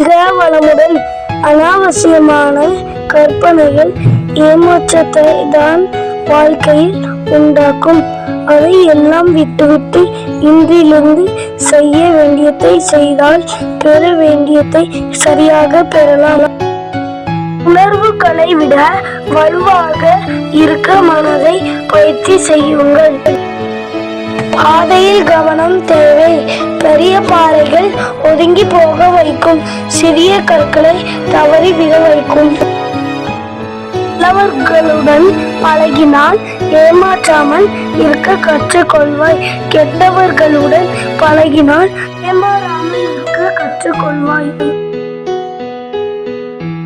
வளமுடன். அனாவசியமான கற்பனைகள் ஏமாற்றத்தை தான் வாழ்க்கையில் உண்டாக்கும். அதை எல்லாம் விட்டுவிட்டு இன்றிலிருந்து செய்ய வேண்டியதை செய்தால் பெற வேண்டியதை சரியாக பெறலாம். உணர்வுகளை விட வலுவாக இருக்க மனதை பயிற்சி செய்யுங்கள். பாதையில் கவனம் தேவை. பெரிய பாறைகள் ஒதுங்கி போக வைக்கும், சிறிய கற்களை தவறி விழ வைக்கும். நல்லவர்களுடன் பழகினால் ஏமாற்றாமல் இருக்க கற்றுக்கொள்வாய். கெட்டவர்களுடன் பழகினால் ஏமாறாமல் இருக்க கற்றுக்கொள்வாய்.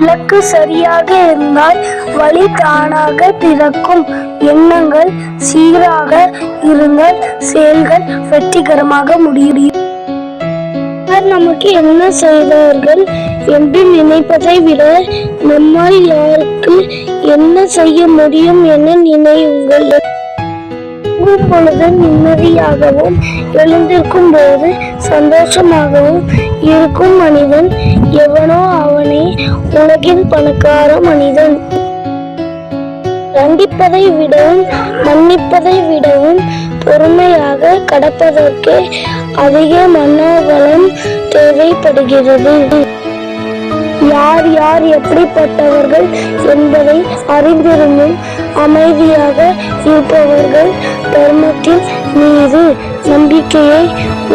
இலக்கு சரியாக இருந்தால் வழி தானாக பிறக்கும். எண்ணங்கள் சீராக இருந்தால் செயல்கள் வெற்றிகரமாக முடியும். நமக்கு என்ன செய்தார்கள் என்று நினைப்பதை விட நம்மால் யாருக்கு என்ன செய்ய முடியும் என நினையுங்கள். பொழுது நிம்மதியாகவும் எழுந்திருக்கும் போது சந்தோஷமாகவும் இருக்கும் மனிதன் எவனோ அவனே உலகின் பணக்கார மனிதன். தண்டிப்பதை விடவும் மன்னிப்பதை விடவும் பொறுமையாக கடப்பதற்கே அதிக மனோபலம் தேவைப்படுகிறது. யார் யார் எப்படிப்பட்டவர்கள் என்பதை அறிந்திருந்தும் அமைதியாக இருப்பவர்கள் தர்மத்தின் மீது நம்பிக்கையை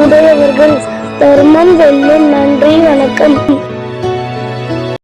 உடையவர்கள். தர்மம் வெல்லும். நன்றி, வணக்கம்.